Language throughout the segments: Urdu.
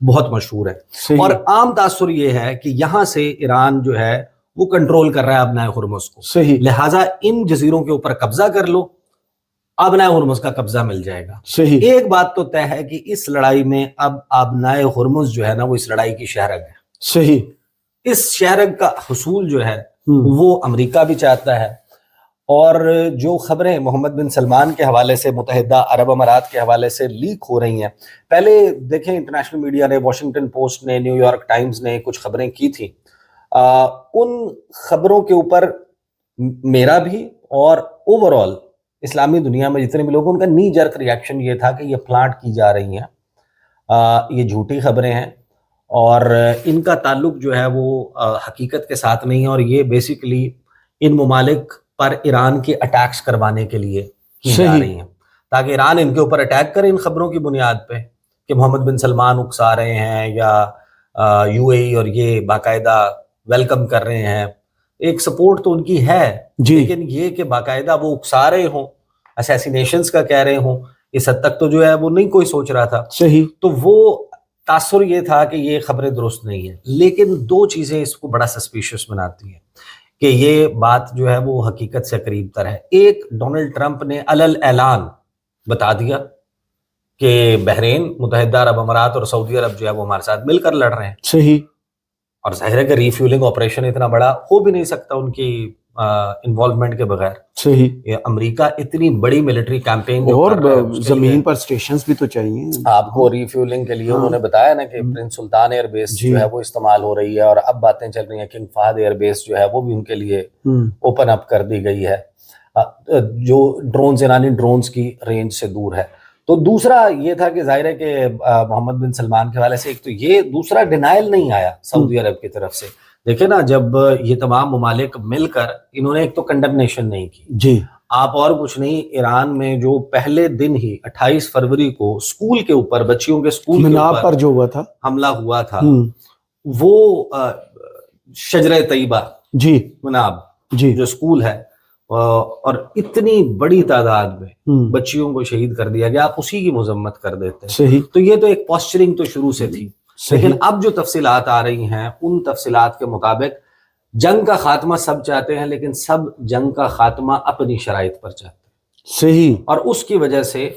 بہت مشہور ہے. صحیح. اور عام تاثر یہ ہے کہ یہاں سے ایران جو ہے وہ کنٹرول کر رہا ہے ابنائے ہرمز کو. صحیح. لہٰذا ان جزیروں کے اوپر قبضہ کر لو, ابنائے ہرمز کا قبضہ مل جائے گا. صحیح. ایک بات تو طے ہے کہ اس لڑائی میں اب ابنائے ہرمز جو ہے نا وہ اس لڑائی کی شہرگ ہے. صحیح. اس شہرگ کا حصول جو ہے وہ امریکہ بھی چاہتا ہے. اور جو خبریں محمد بن سلمان کے حوالے سے, متحدہ عرب امارات کے حوالے سے لیک ہو رہی ہیں, پہلے دیکھیں انٹرنیشنل میڈیا نے, واشنگٹن پوسٹ نے, نیو یارک ٹائمز نے کچھ خبریں کی تھیں. ان خبروں کے اوپر میرا بھی اور اوورال اسلامی دنیا میں جتنے بھی لوگ, ان کا نی جرک ریاکشن یہ تھا کہ یہ پلانٹ کی جا رہی ہیں, یہ جھوٹی خبریں ہیں اور ان کا تعلق جو ہے وہ حقیقت کے ساتھ نہیں ہے, اور یہ بیسیکلی ان ممالک پر ایران کے اٹیکس کروانے کے لیے کی جا رہی ہیں, تاکہ ایران ان کے اوپر اٹیک کرے ان خبروں کی بنیاد پہ کہ محمد بن سلمان اکسا رہے ہیں یا یو اے ای اور یہ باقاعدہ ویلکم کر رہے ہیں. ایک سپورٹ تو ان کی ہے لیکن یہ کہ باقاعدہ وہ اکسا رہے ہوں, اسیسینیشنز کا کہہ رہے ہوں, اس حد تک تو جو ہے وہ نہیں کوئی سوچ رہا تھا. صحیح. تو وہ تاثر یہ تھا کہ یہ خبریں درست نہیں ہیں. لیکن دو چیزیں اس کو بڑا سسپیشس بناتی ہیں کہ یہ بات جو ہے وہ حقیقت سے قریب تر ہے. ایک, ڈونلڈ ٹرمپ نے علل اعلان بتا دیا کہ بحرین, متحدہ عرب امارات اور سعودی عرب جو ہے وہ ہمارے ساتھ مل کر لڑ رہے ہیں. صحیح. اور ظاہر ہے کہ ری فیولنگ آپریشن اتنا بڑا ہو بھی نہیں سکتا ان کی انوالومنٹ کے بغیر. صحیح. یہ امریکہ اتنی بڑی ملٹری کیمپین اور زمین پر سٹیشنز بھی تو چاہیے آپ کو ری فیولنگ کے لیے. انہوں نے بتایا نا کہ پرنس سلطان ایئر بیس جو ہے وہ استعمال ہو رہی ہے, اور اب باتیں چل رہی ہیں کنگ فہد ایئر بیس جو ہے وہ بھی ان کے لیے اوپن اپ کر دی گئی ہے, جو ڈرونز, ایرانی ڈرونز کی رینج سے دور ہے. تو دوسرا یہ تھا کہ ظاہر ہے کہ محمد بن سلمان کے حوالے سے ایک تو یہ, دوسرا ڈینائل نہیں آیا سعودی عرب کی طرف سے. دیکھیں نا, جب یہ تمام ممالک مل کر انہوں نے ایک تو کنڈمنیشن نہیں کی جی, آپ اور کچھ نہیں, ایران میں جو پہلے دن ہی 28 فروری کو اسکول کے اوپر, بچیوں کے اسکول کے اوپر پر جو ہوا تھا, حملہ ہوا تھا, وہ شجرہ طیبہ جی مناب جی جو اسکول ہے, اور اتنی بڑی تعداد میں بچیوں کو شہید کر دیا گیا, آپ اسی کی مذمت کر دیتے ہیں. صحیح. تو یہ تو ایک پوسچرنگ تو شروع سے تھی. لیکن اب جو تفصیلات آ رہی ہیں ان تفصیلات کے مطابق جنگ کا خاتمہ سب چاہتے ہیں, لیکن سب جنگ کا خاتمہ اپنی شرائط پر چاہتے ہیں. صحیح. اور اس کی وجہ سے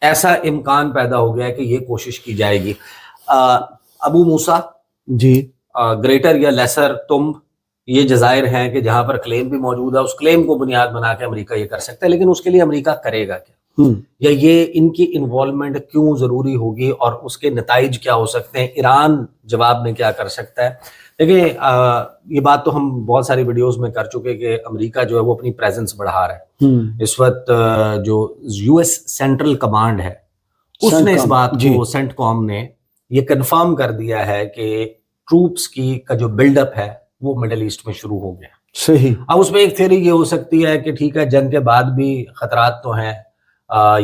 ایسا امکان پیدا ہو گیا کہ یہ کوشش کی جائے گی. ابو موسیٰ, جی, گریٹر یا لیسر تمب, یہ جزائر ہیں کہ جہاں پر کلیم بھی موجود ہے, اس کلیم کو بنیاد بنا کے امریکہ یہ کر سکتا ہے, لیکن اس کے لیے امریکہ کرے گا کیا, یا یہ ان کی انوالومنٹ کیوں ضروری ہوگی اور اس کے نتائج کیا ہو سکتے ہیں, ایران جواب میں کیا کر سکتا ہے. دیکھیں یہ بات تو ہم بہت ساری ویڈیوز میں کر چکے کہ امریکہ جو ہے وہ اپنی پریزنس بڑھا رہا ہے. اس وقت جو یو ایس سینٹرل کمانڈ ہے اس نے اس بات کو, سینٹ کام نے یہ کنفرم کر دیا ہے کہ ٹروپس کی کا جو بلڈ اپ ہے وہ مڈل ایسٹ میں شروع ہو گیا. صحیح. اب اس میں ایک تھیوری یہ ہو سکتی ہے کہ ٹھیک ہے جنگ کے بعد بھی خطرات تو ہیں,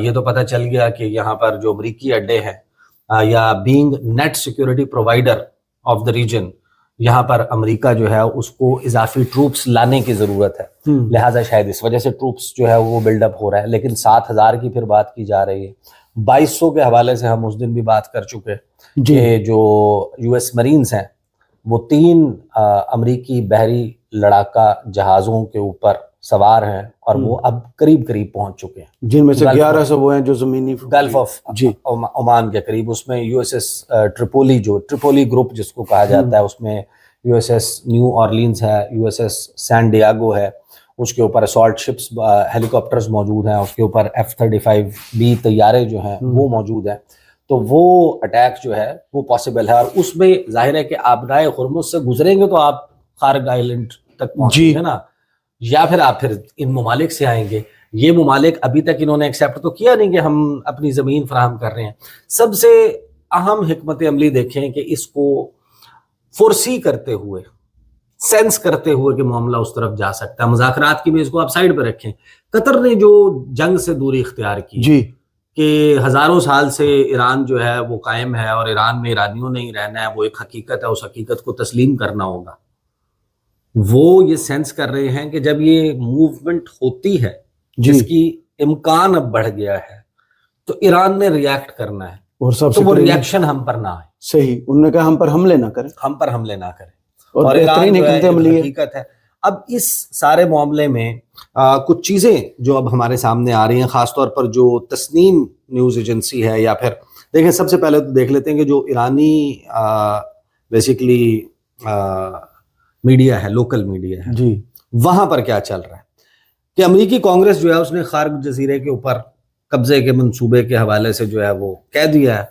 یہ تو پتہ چل گیا کہ یہاں پر جو امریکی اڈے ہیں یا being net security provider of the region, یہاں پر امریکہ جو ہے اس کو اضافی ٹروپس لانے کی ضرورت ہے, لہٰذا شاید اس وجہ سے ٹروپس جو ہے وہ بلڈ اپ ہو رہا ہے. لیکن 7,000 کی پھر بات کی جا رہی ہے, 2,200 کے حوالے سے ہم اس دن بھی بات کر چکے کہ جو یو ایس مرینز ہیں وہ 3 امریکی بحری لڑاکا جہازوں کے اوپر سوار ہیں, اور وہ اب قریب پہنچ چکے ہیں, جن میں سے 1100 وہ ہیں جو زمینی گلف آف عمان کے قریب. اس میں یو ایس ایس ٹریپولی, جو ٹریپولی گروپ جس کو کہا جاتا ہے, اس میں U S S new Orleans ہے, یو ایس ایس سین ڈیاگو ہے, اس کے اوپر اسالٹ شپس ہیلی کاپٹرز موجود ہیں, اس کے اوپر F-35B طیارے جو ہیں وہ موجود ہیں. تو وہ اٹیک جو ہے وہ پاسبل ہے, اور اس میں ظاہر ہے کہ آپ ابنائے ہرمز سے گزریں گے تو آپ خارق آئلینڈ تک پہنچیں گے نا, یا پھر آپ ان ممالک سے آئیں گے. یہ ممالک ابھی تک انہوں نے ایکسیپٹ تو کیا نہیں کہ ہم اپنی زمین فراہم کر رہے ہیں. سب سے اہم حکمت عملی دیکھیں کہ اس کو فورسی کرتے ہوئے, سینس کرتے ہوئے کہ معاملہ اس طرف جا سکتا ہے. مذاکرات کی میز کو آپ سائڈ پہ رکھیں, قطر نے جو جنگ سے دوری اختیار کی کہ ہزاروں سال سے ایران جو ہے وہ قائم ہے اور ایران میں ایرانیوں نے ہی رہنا ہے, وہ ایک حقیقت ہے, اس حقیقت کو تسلیم کرنا ہوگا. وہ یہ سینس کر رہے ہیں کہ جب یہ موومنٹ ہوتی ہے جس کی امکان اب بڑھ گیا ہے تو ایران نے ریاکٹ کرنا ہے, اور تو وہ ریاکشن ہم پر نہ آئے. صحیح, انہوں نے کہا ہم پر حملے نہ کریں, ہم پر حملے نہ کریں, اور ایران جو ہے حکمت عملی ہے. حقیقت ہے. اب اس سارے معاملے میں کچھ چیزیں جو اب ہمارے سامنے آ رہی ہیں, خاص طور پر جو تسنیم نیوز ایجنسی ہے, یا پھر دیکھیں سب سے پہلے تو دیکھ لیتے ہیں کہ جو ایرانی بیسیکلی میڈیا ہے, لوکل میڈیا ہے, جی, وہاں پر کیا چل رہا ہے کہ امریکی کانگریس جو ہے اس نے خارگ جزیرے کے اوپر قبضے کے منصوبے کے حوالے سے جو ہے وہ کہہ دیا ہے,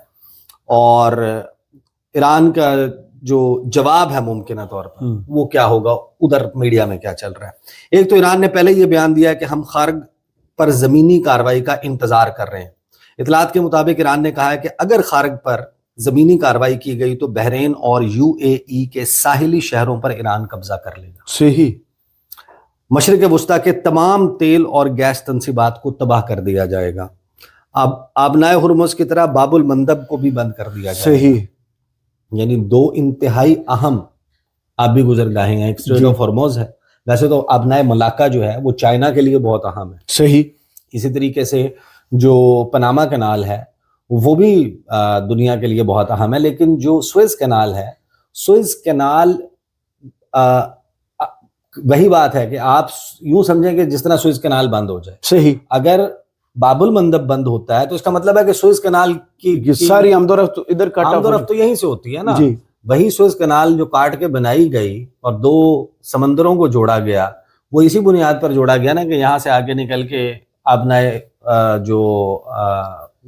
اور ایران کا جو جواب ہے ممکنہ طور پر وہ کیا ہوگا, ادھر میڈیا میں کیا چل رہا ہے. ایک تو ایران نے پہلے یہ بیان دیا ہے کہ ہم خارگ پر زمینی کارروائی کا انتظار کر رہے ہیں. اطلاعات کے مطابق ایران نے کہا ہے کہ اگر خارگ پر زمینی کارروائی کی گئی تو بحرین اور یو اے ای کے ساحلی شہروں پر ایران قبضہ کر لے گا. صحیح. مشرق وسطیٰ کے تمام تیل اور گیس تنصیبات کو تباہ کر دیا جائے گا. اب آبنائے ہرمز کی طرح باب المندب کو بھی بند کر دیا جائے گا. صحیح. یعنی دو انتہائی اہم آبی گزرگاہیں ہیں. ایک اسٹریٹ آف ہرمز ہے, ویسے تو آبنائے ملاقہ جو ہے وہ چائنا کے لیے بہت اہم ہے. صحیح. اسی طریقے سے جو پناما کینال ہے وہ بھی دنیا کے لیے بہت اہم ہے, لیکن جو سوئز کینال ہے, سوئز کینال وہی بات ہے کہ آپ یوں سمجھیں کہ جس طرح سوئز کینال بند ہو جائے. صحیح. اگر باب المندب بند ہوتا ہے تو اس کا مطلب ہے کہ سوئز کینال کی ساری آمد و رفت ادھر کٹ آمد و رفت تو یہیں سے ہوتی ہے نا. جی. وہی سوئز کینال جو کاٹ کے بنائی گئی اور دو سمندروں کو جوڑا گیا, وہ اسی بنیاد پر جوڑا گیا نا کہ یہاں سے آگے نکل کے آبنائے جو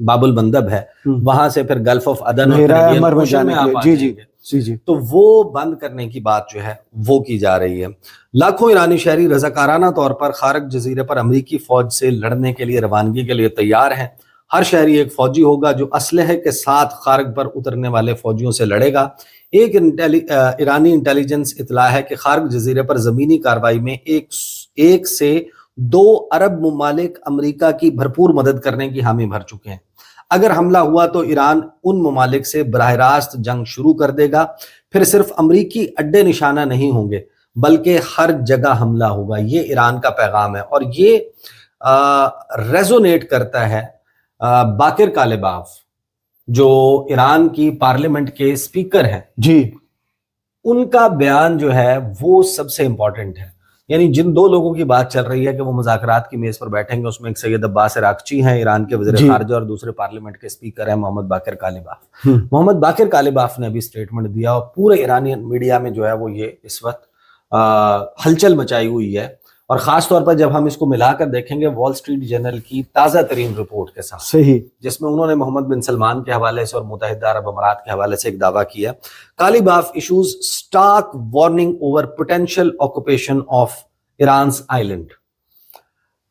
باب المندب ہے وہاں سے پھر گلف آف عدن میں آپ جی جی جی جی, تو وہ بند کرنے کی بات جو ہے وہ کی جا رہی ہے. لاکھوں ایرانی شہری رضاکارانہ طور پر خارگ جزیرے پر امریکی فوج سے لڑنے کے لیے روانگی کے لیے تیار ہیں. ہر شہری ایک فوجی ہوگا جو اسلحے کے ساتھ خارگ پر اترنے والے فوجیوں سے لڑے گا. ایک ایرانی انٹیلیجنس اطلاع ہے کہ خارگ جزیرے پر زمینی کارروائی میں 1 سے 2 ارب ممالک امریکہ کی بھرپور مدد کرنے کی حامی بھر چکے ہیں. اگر حملہ ہوا تو ایران ان ممالک سے براہ راست جنگ شروع کر دے گا. پھر صرف امریکی اڈے نشانہ نہیں ہوں گے بلکہ ہر جگہ حملہ ہوگا. یہ ایران کا پیغام ہے, اور یہ ریزونیٹ کرتا ہے باقر کالباف جو ایران کی پارلیمنٹ کے اسپیکر ہیں. جی, ان کا بیان جو ہے وہ سب سے امپورٹنٹ ہے. یعنی جن 2 لوگوں کی بات چل رہی ہے کہ وہ مذاکرات کی میز پر بیٹھیں گے, اس میں ایک سید عباس عراقچی ہیں ایران کے وزیر خارجہ, اور دوسرے پارلیمنٹ کے اسپیکر ہیں محمد باقر کالباف. محمد باقر کالباف نے بھی اسٹیٹمنٹ دیا, اور پورے ایرانی میڈیا میں جو ہے وہ یہ اس وقت ہلچل مچائی ہوئی ہے. اور خاص طور پر جب ہم اس کو ملا کر دیکھیں گے وال اسٹریٹ جرنل کی تازہ ترین رپورٹ کے ساتھ, صحیح, جس میں انہوں نے محمد بن سلمان کے حوالے سے اور متحدہ عرب امارات کے حوالے سے ایک دعویٰ کیا. Qalibaf issues stark warning over potential occupation of Iran's island.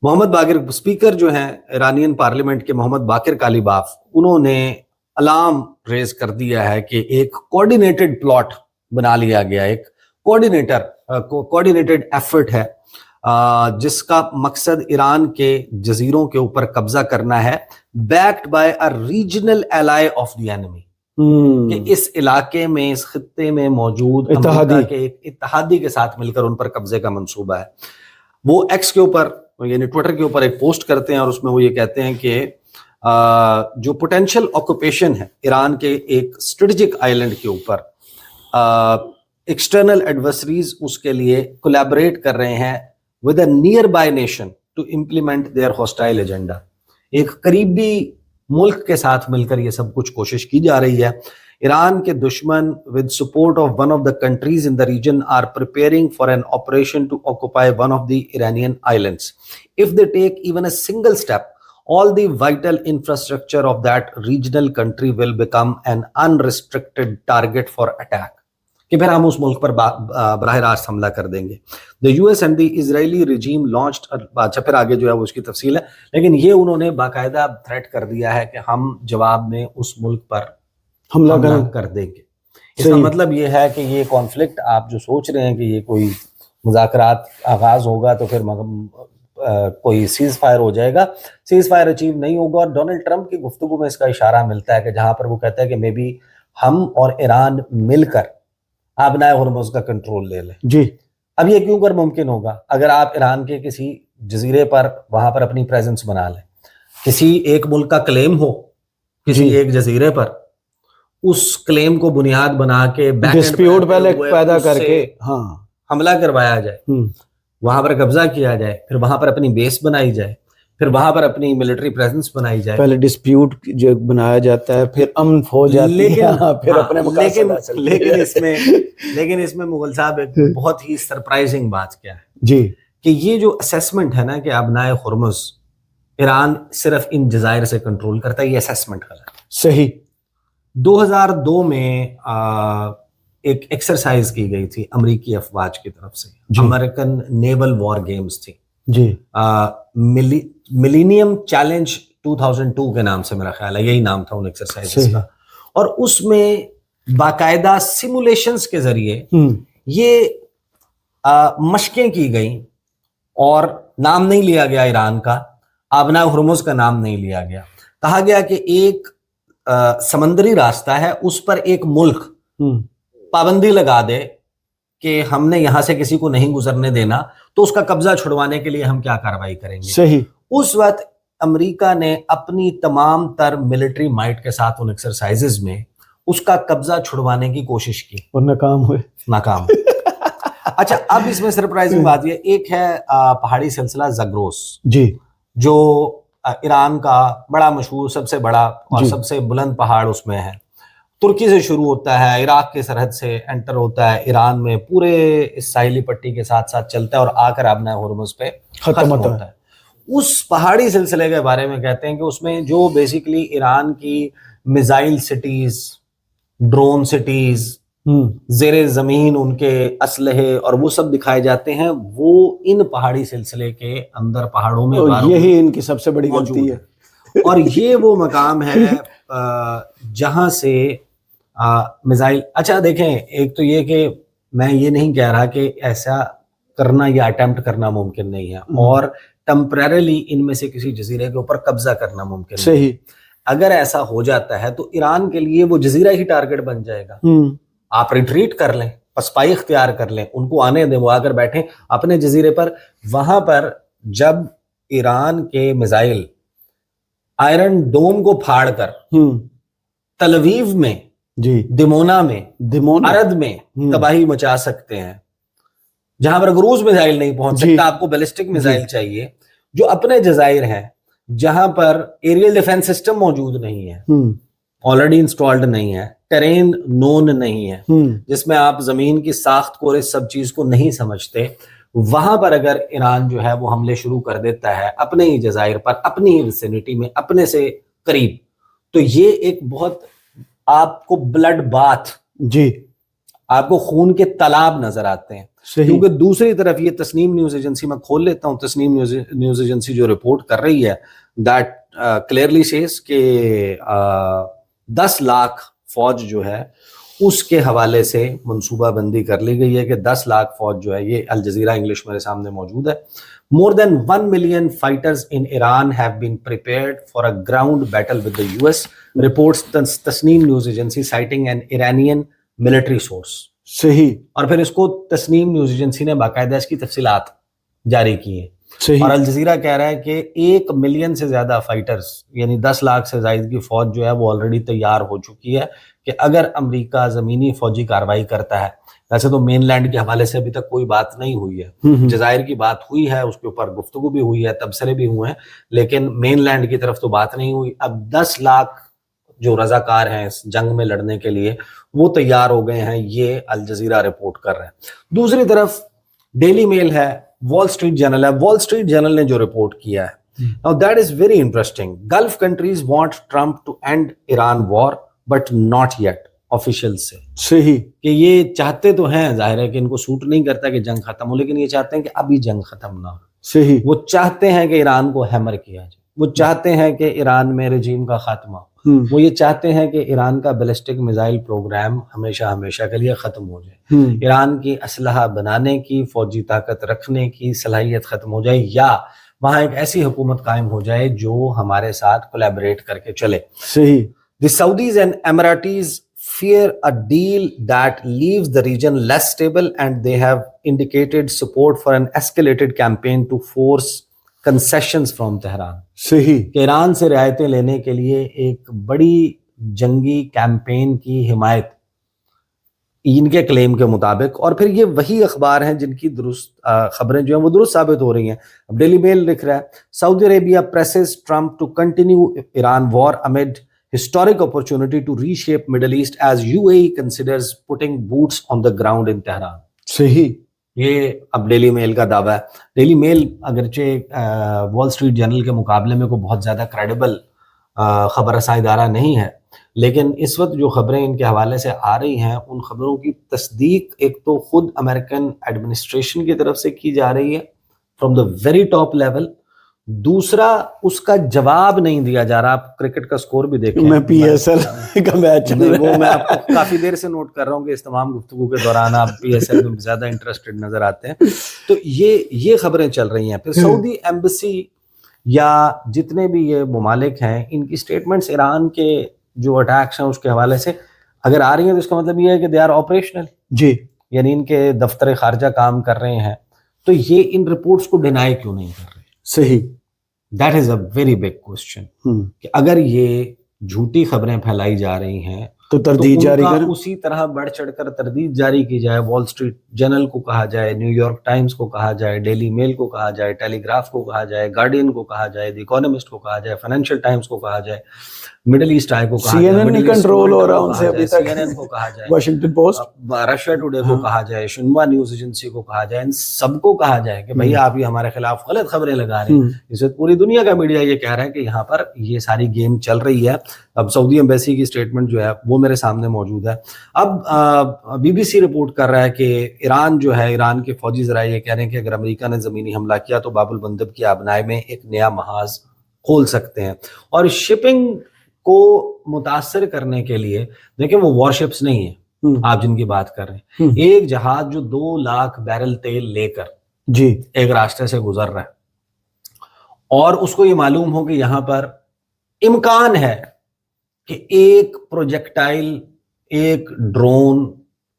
Mohammad Bagher speaker جو ہیں ایرانین پارلیمنٹ کے, محمد باقر کالباف, انہوں نے الارم ریز کر دیا ہے کہ ایک کوآرڈینیٹڈ پلاٹ بنا لیا گیا, ایک کوآرڈینیٹڈ ایفرٹ ہے جس کا مقصد ایران کے جزیروں کے اوپر قبضہ کرنا ہے, backed by a regional ایلائی of the enemy. کہ اس علاقے میں, اس خطے میں موجود امریکہ کے ایک اتحادی کے ساتھ مل کر ان پر قبضے کا منصوبہ ہے. وہ ایکس کے اوپر یعنی ٹویٹر کے اوپر ایک پوسٹ کرتے ہیں, اور اس میں وہ یہ کہتے ہیں کہ جو پوٹینشیل آکوپیشن ہے ایران کے ایک اسٹریٹجک آئیلینڈ کے اوپر, ایکسٹرنل ایڈورسریز اس کے لیے کولیبریٹ کر رہے ہیں with a nearby nation to implement their hostile agenda. ایک قریبی ملک کے ساتھ مل کر یہ سب کچھ کوشش کی جا رہی ہے. ایران کے دشمن with support of one of the countries in the region are preparing for an operation to occupy one of the Iranian islands. If they take even a single step, all the vital infrastructure of that regional country will become an unrestricted target for attack. کہ پھر ہم اس ملک پر براہ راست حملہ کر دیں گے. The US and the Israeli regime launched, اچھا پھر آگے جو ہے وہ اس کی تفصیل ہے, لیکن یہ انہوں نے باقاعدہ تھریٹ کر دیا ہے کہ ہم جواب میں اس ملک پر حملہ کر دیں گے. اس کا مطلب یہ ہے کہ یہ کانفلکٹ آپ جو سوچ رہے ہیں کہ یہ کوئی مذاکرات آغاز ہوگا تو پھر کوئی سیز فائر ہو جائے گا, سیز فائر اچیو نہیں ہوگا. اور ڈونلڈ ٹرمپ کی گفتگو میں اس کا اشارہ ملتا ہے کہ جہاں پر وہ کہتا ہے کہ مے بی ہم اور ایران مل کر آبنائے ہرمز کا کنٹرول لے لیں. جی, اب یہ کیوں کر ممکن ہوگا؟ اگر آپ ایران کے کسی جزیرے پر وہاں پر اپنی پریزنس بنا لیں, کسی ایک ملک کا کلیم ہو کسی ایک جزیرے پر, اس کلیم کو بنیاد بنا کے ڈسپیوٹ پہلے پیدا کر کے ہاں حملہ کروایا جائے، وہاں پر قبضہ کیا جائے، پھر وہاں پر اپنی بیس بنائی جائے، پھر وہاں پر اپنی ملٹری پریزنس بنائی جائے. پہلے ڈسپیوٹ جو بنایا جاتا ہے، پھر امن ہو جاتی ہے، پھر اپنے مقاصد حاصل. لیکن اس میں مغل صاحب ایک بہت ہی سرپرائزنگ بات کیا ہے جی کہ یہ جو اسیسمنٹ ہے نا کہ ابنائے ہرمز ایران صرف ان جزائر سے کنٹرول کرتا ہے، یہ اسیسمنٹ غلط ہے. صحیح. 2002 میں ایک ایکسرسائز کی گئی تھی امریکی افواج کی طرف سے، امریکن نیول وار گیمز تھی جی، ملینیم چیلنج 2002 کے نام سے میرا خیال ہے یہی نام تھا ان ایکسرسائز کا، اور اس میں باقاعدہ سیمولیشنز کے ذریعے یہ مشقیں کی گئیں اور نام نہیں لیا گیا ایران کا، آبناء ہرمز کا نام نہیں لیا گیا. کہا گیا کہ ایک سمندری راستہ ہے، اس پر ایک ملک پابندی لگا دے کہ ہم نے یہاں سے کسی کو نہیں گزرنے دینا، تو اس کا قبضہ چھڑوانے کے لیے ہم کیا کارروائی کریں گے. صحیح. اس وقت امریکہ نے اپنی تمام تر ملٹری مائٹ کے ساتھ ان ایکسرسائزز میں اس کا قبضہ چھڑوانے کی کوشش کی اور ناکام. اچھا، اب اس میں سرپرائزنگ بات یہ ایک ہے پہاڑی سلسلہ زگروس، جی، جو ایران کا بڑا مشہور سب سے بڑا اور سب سے بلند پہاڑ اس میں ہے. ترکی سے شروع ہوتا ہے، عراق کے سرحد سے انٹر ہوتا ہے ایران میں، پورے اس ساحلی پٹی کے ساتھ ساتھ چلتا ہے اور آ کر آبناء ہرمز پہ ختم ہوتا ہے. اس پہاڑی سلسلے کے بارے میں کہتے ہیں کہ اس میں جو بیسیکلی ایران کی میزائل سٹیز، ڈرون سٹیز، زیر زمین ان کے اسلحے اور وہ سب دکھائے جاتے ہیں، وہ ان پہاڑی سلسلے کے اندر پہاڑوں میں یہی ان کی سب سے بڑی غلطی ہے. اور یہ وہ مقام ہے جہاں سے میزائل. اچھا دیکھیں، ایک تو یہ کہ میں یہ نہیں کہہ رہا کہ ایسا کرنا یا اٹیمپٹ کرنا ممکن نہیں ہے، اور ٹیمپریریلی ان میں سے کسی جزیرے کے اوپر قبضہ کرنا ممکن نہیں. صحیح. اگر ایسا ہو جاتا ہے تو ایران کے لیے وہ جزیرہ ہی ٹارگٹ بن جائے گا. آپ ریٹریٹ کر لیں، پسپائی اختیار کر لیں، ان کو آنے دیں، وہ آ کر بیٹھیں اپنے جزیرے پر. وہاں پر جب ایران کے میزائل آئرن ڈوم کو پھاڑ کر تل اویو میں، دمونا میں، عرد میں تباہی مچا سکتے ہیں، جہاں پر کروز میزائل نہیں پہنچ سکتا، آپ کو بیلسٹک میزائل چاہیے، جو اپنے جزائر ہیں جہاں پر ایریل ڈیفنس سسٹم موجود نہیں ہے، آلریڈی انسٹالڈ نہیں ہے، ٹرین نون نہیں ہے، جس میں آپ زمین کی ساخت کو اور اس سب چیز کو نہیں سمجھتے، وہاں پر اگر ایران جو ہے وہ حملے شروع کر دیتا ہے اپنے ہی جزائر پر، اپنی ہی ویسینٹی میں، اپنے سے قریب، تو یہ ایک بہت آپ کو بلڈ باتھ، جی، آپ کو خون کے تالاب نظر آتے ہیں. کیونکہ دوسری طرف یہ تسنیم نیوز ایجنسی، میں کھول لیتا ہوں، تسنیم نیوز ایجنسی جو رپورٹ کر رہی ہے دیٹ کلیئرلی سیز کہ 10 لاکھ فوج جو ہے اس کے حوالے سے منصوبہ بندی کر لی گئی ہے کہ 10 لاکھ فوج جو ہے، یہ الجزیرہ انگلش میرے سامنے موجود ہے. More than 1 million fighters in Iran have been prepared for a ground battle with the US, reports Tasneem news agency citing an Iranian military source. صحیح. اور پھر اس کو تسنیم نیوز ایجنسی نے باقاعدہ اس کی تفصیلات جاری کی ہیں. صحیح. اور الجزیرہ کہہ رہا ہے کہ 1 ملین سے زیادہ فائٹرز، یعنی 10 لاکھ سے زائد کی فوج جو ہے وہ آلریڈی تیار ہو چکی ہے کہ اگر امریکہ زمینی فوجی کارروائی کرتا ہے، ویسے تو مین لینڈ کے حوالے سے ابھی تک کوئی بات نہیں ہوئی ہے، جزائر کی بات ہوئی ہے، اس کے اوپر گفتگو بھی ہوئی ہے، تبصرے بھی ہوئے ہیں، لیکن مین لینڈ کی طرف تو بات نہیں ہوئی. اب 10 لاکھ جو رضاکار ہیں اس جنگ میں لڑنے کے لیے وہ تیار ہو گئے ہیں، یہ الجزیرہ رپورٹ کر رہے ہیں. دوسری طرف ڈیلی میل ہے، وال اسٹریٹ جرنل ہے. وال اسٹریٹ جرنل نے جو رپورٹ کیا ہے، now that is very interesting. Gulf countries want Trump to end Iran war but not yet. Official سے صحیح کہ یہ چاہتے تو ہیں، ظاہر ہے کہ ان کو سوٹ نہیں کرتا کہ جنگ ختم ہو، لیکن یہ چاہتے ہیں کہ ابھی جنگ ختم نہ ہو. صحیح. وہ چاہتے ہیں کہ ایران کو ہیمر کیا جائے، وہ چاہتے ہیں کہ ایران میں رجیم کا خاتمہ ہو، وہ یہ چاہتے ہیں کہ ایران کا بیلسٹک میزائل پروگرام ہمیشہ ہمیشہ کے لیے ختم ہو جائے، ایران کی اسلحہ بنانے کی، فوجی طاقت رکھنے کی صلاحیت ختم ہو جائے، یا وہاں ایک ایسی حکومت قائم ہو جائے جو ہمارے ساتھ کولیبریٹ کر کے چلے. صحیح. The Saudis and Emiratis fear a deal that leaves the region less stable, and they have indicated support for an escalated campaign to force concessions from Tehran. صحیح. کہ ایران سے رعایتیں لینے کے لیے ایک بڑی جنگی کیمپین کی حمایت ان کے کلیم کے مطابق. اور پھر یہ وہی اخبار ہیں جن کی درست خبریں جو ہیں وہ درست ثابت ہو رہی ہیں. اب ڈیلی میل لکھ رہا ہے سعودی عربیہ presses Trump to continue Iran war amid historic opportunity to reshape Middle East as UAE considers putting boots on the ground in Tehran. صحیح. یہ اب ڈیلی میل کا دعویٰ ہے. ڈیلی میل اگرچہ وال اسٹریٹ جرنل کے مقابلے میں کوئی بہت زیادہ کریڈیبل خبر رساں ادارہ نہیں ہے، لیکن اس وقت جو خبریں ان کے حوالے سے آ رہی ہیں ان خبروں کی تصدیق ایک تو خود امریکن ایڈمنسٹریشن کی طرف سے کی جا رہی ہے from the very top level, دوسرا اس کا جواب نہیں دیا جا رہا. آپ کرکٹ کا سکور بھی دیکھیں، میں پی ایس ایل کا میچ وہ میں آپ کو کافی دیر سے نوٹ کر رہا ہوں کہ اس تمام گفتگو کے دوران آپ پی ایس ایل میں زیادہ انٹرسٹڈ نظر آتے ہیں. تو یہ خبریں چل رہی ہیں. پھر سعودی ایمبیسی یا جتنے بھی یہ ممالک ہیں ان کی سٹیٹمنٹس ایران کے جو اٹیکس ہیں اس کے حوالے سے اگر آ رہی ہیں تو اس کا مطلب یہ ہے کہ دے آر آپریشنل. جی، یعنی ان کے دفتر خارجہ کام کر رہے ہیں. تو یہ ان رپورٹس کو ڈینائی کیوں نہیں کر رہے؟ صحیح. That is a very big question کہ اگر یہ جھوٹی خبریں پھیلائی جا رہی ہیں تو تردید جاری کر اسی طرح بڑھ چڑھ کر تردید جاری کی جائے. وال اسٹریٹ جرنل کو کہا جائے، نیو یارک ٹائمز کو کہا جائے، ڈیلی میل کو کہا جائے، ٹیلی گراف کو کہا جائے، گارڈین کو کہا جائے، دی اکانومسٹ کو کہا جائے، فائنینشیل ٹائمز کو کہا جائے، مڈل ایسٹ آئی کو کہا جائے، CNN کنٹرول ہو رہا ان سے ابھی تک، CNN کو کہا جائے، واشنگٹن پوسٹ، رشیا ٹوڈے کو کہا جائے، شنوا نیوز ایجنسی کو کہا جائے، ان سب کو کہا جائے کہ بھئی آپ یہ ہمارے خلاف غلط خبریں لگا رہے ہیں. اس وقت پوری دنیا کا میڈیا یہ کہہ رہا ہے کہ یہاں پر یہ ساری گیم چل رہی ہے. اب سعودی ایمبیسی کی سٹیٹمنٹ جو ہے وہ میرے سامنے موجود ہے. اب بی بی سی رپورٹ کر رہا ہے کہ ایران جو ہے، ایران کے فوجی ذرائع یہ کہہ رہے ہیں کہ اگر امریکہ نے زمینی حملہ کیا تو باب المندب کی آبنائے میں ایک نیا محاذ کھول سکتے ہیں. اور شپنگ کو متاثر کرنے کے لیے دیکھیں وہ وار شپس نہیں ہیں آپ جن کی بات کر رہے ہیں. ایک جہاز جو 2 لاکھ بیرل تیل لے کر جی ایک راستے سے گزر رہا ہے اور اس کو یہ معلوم ہو کہ یہاں پر امکان ہے کہ ایک پروجیکٹائل، ایک ڈرون،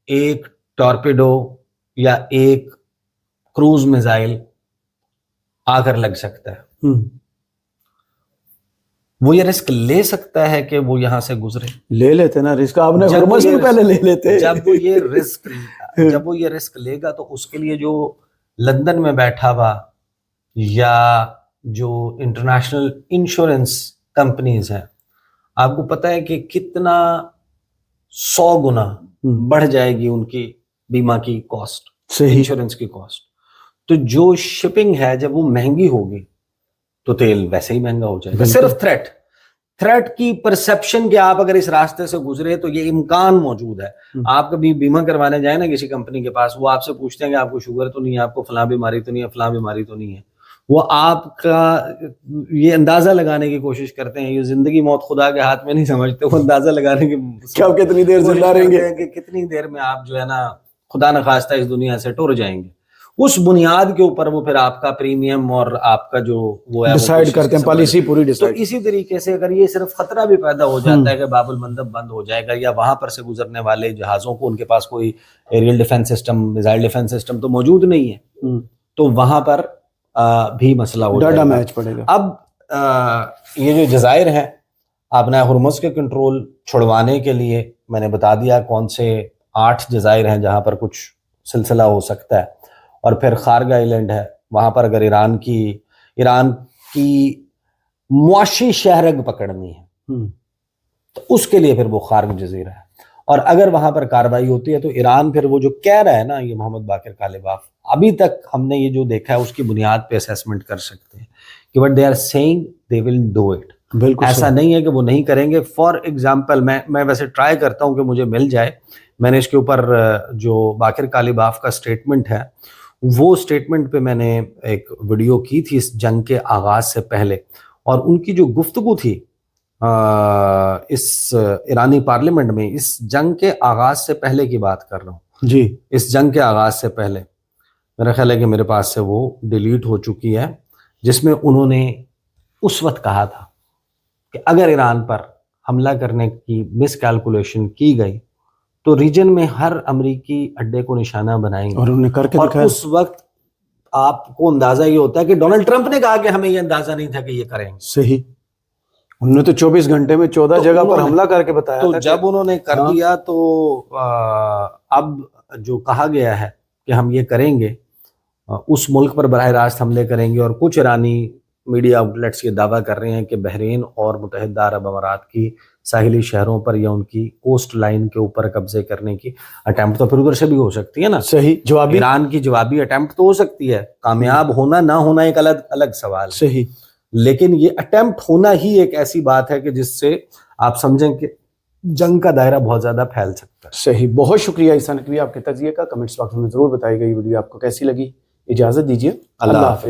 ایک ٹارپیڈو یا ایک کروز میزائل آ کر لگ سکتا ہے. وہ یہ رسک لے سکتا ہے کہ وہ یہاں سے گزرے؟ لے لیتے نا رسک، آپ نے ہرمز میں پہلے لے لیتے. جب وہ یہ رسک لے گا تو اس کے لیے جو لندن میں بیٹھا ہوا یا جو انٹرنیشنل انشورنس کمپنیز ہیں، آپ کو پتہ ہے کہ کتنا 100 گنا بڑھ جائے گی ان کی بیمہ کی کاسٹ، انشورنس کی کاسٹ. تو جو شپنگ ہے جب وہ مہنگی ہوگی تو تیل ویسے ہی مہنگا ہو جائے گا. صرف تھریٹ کی پرسپشن کہ آپ اگر اس راستے سے گزرے تو یہ امکان موجود ہے. آپ کبھی بیمہ کروانے جائیں نا کسی کمپنی کے پاس، وہ آپ سے پوچھتے ہیں کہ آپ کو شوگر تو نہیں ہے، آپ کو فلاں بیماری تو نہیں ہے، فلاں بیماری تو نہیں ہے. وہ آپ کا یہ اندازہ لگانے کی کوشش کرتے ہیں. یہ زندگی موت خدا کے ہاتھ میں نہیں سمجھتے، وہ اندازہ لگانے کی آپ کتنی دیر زندہ رہیں گے، کہ کتنی دیر میں آپ جو ہے نا خدا نخواستہ اس دنیا سے ٹر جائیں گے. اس بنیاد کے اوپر وہ پھر آپ کا پریمیم اور آپ کا جو وہ ہے ڈیسائیڈ کرتے ہیں، پالیسی پوری تو ڈیسائیڈ. اسی طریقے سے اگر یہ صرف خطرہ بھی پیدا ہو جاتا ہے کہ باب المندب بند ہو جائے گا یا وہاں پر سے گزرنے والے جہازوں کو ان کے پاس کوئی aerial defence system, missile defence system تو موجود نہیں ہے، تو وہاں پر بھی مسئلہ ہو جائے گا، ڈاٹا میچ پڑے گا. اب یہ جو جزائر ہیں، آپ نے ہرمز کے کنٹرول چھڑوانے کے لیے میں نے بتا دیا کون سے 8 جزائر ہیں جہاں پر کچھ سلسلہ ہو سکتا ہے. اور پھر خارگ آئیلینڈ ہے، وہاں پر اگر ایران کی معاشی شہرگ پکڑنی ہے تو اس کے لیے پھر وہ خارگ جزیرہ ہے. اور اگر وہاں پر کارروائی ہوتی ہے تو ایران پھر وہ جو کہہ رہا ہے نا یہ محمد باقر کالباف، ابھی تک ہم نے یہ جو دیکھا ہے اس کی بنیاد پہ اسیسمنٹ کر سکتے ہیں کہ what they are saying they will do it. بالکل ایسا نہیں ہے کہ وہ نہیں کریں گے. فار ایگزامپل میں ویسے ٹرائی کرتا ہوں کہ مجھے مل جائے. میں نے اس کے اوپر جو باقر کالباف کا سٹیٹمنٹ ہے وہ سٹیٹمنٹ پہ میں نے ایک ویڈیو کی تھی اس جنگ کے آغاز سے پہلے، اور ان کی جو گفتگو تھی اس ایرانی پارلیمنٹ میں، اس جنگ کے آغاز سے پہلے کی بات کر رہا ہوں جی، اس جنگ کے آغاز سے پہلے، میرا خیال ہے کہ میرے پاس سے وہ ڈیلیٹ ہو چکی ہے، جس میں انہوں نے اس وقت کہا تھا کہ اگر ایران پر حملہ کرنے کی مس کیلکولیشن کی گئی تو ریجن میں ہر امریکی اڈے کو نشانہ بنائیں گے. اور انہوں نے کر کے دکھایا. اور اس وقت آپ کو اندازہ یہ ہوتا ہے کہ ڈونلڈ ٹرمپ نے کہا کہ ہمیں یہ اندازہ نہیں تھا کہ یہ کریں گے. صحیح. انہوں نے تو 24 گھنٹے میں 14 جگہ پر حملہ کر کے بتایا تو تھا جب انہوں نے کر دیا تو اب جو کہا گیا ہے کہ ہم یہ کریں گے، اس ملک پر براہ راست حملے کریں گے، اور کچھ ایرانی میڈیا آؤٹلیٹس یہ دعویٰ کر رہے ہیں کہ بحرین اور متحدہ عرب امارات کی ساحلی شہروں پر یا ان کی کوسٹ لائن کے اوپر قبضے کرنے کی اٹیمپٹ تو پھر ادھر سے بھی ہو سکتی ہے نا، صحیح جوابی، ایران کی جوابی اٹیمپٹ تو ہو سکتی ہے، کامیاب ہونا نہ ہونا ایک الگ سوال ہے، صحیح، لیکن یہ اٹیمپٹ ہونا ہی ایک ایسی بات ہے کہ جس سے آپ سمجھیں کہ جنگ کا دائرہ بہت زیادہ پھیل سکتا ہے۔ صحیح، بہت شکریہ عیسیٰ نقوی آپ کے تجزیے کا، کمنٹس باکس میں ضرور بتائیے گا یہ ویڈیو آپ کو کیسی لگی۔ اجازت دیجیے، اللہ حافظ۔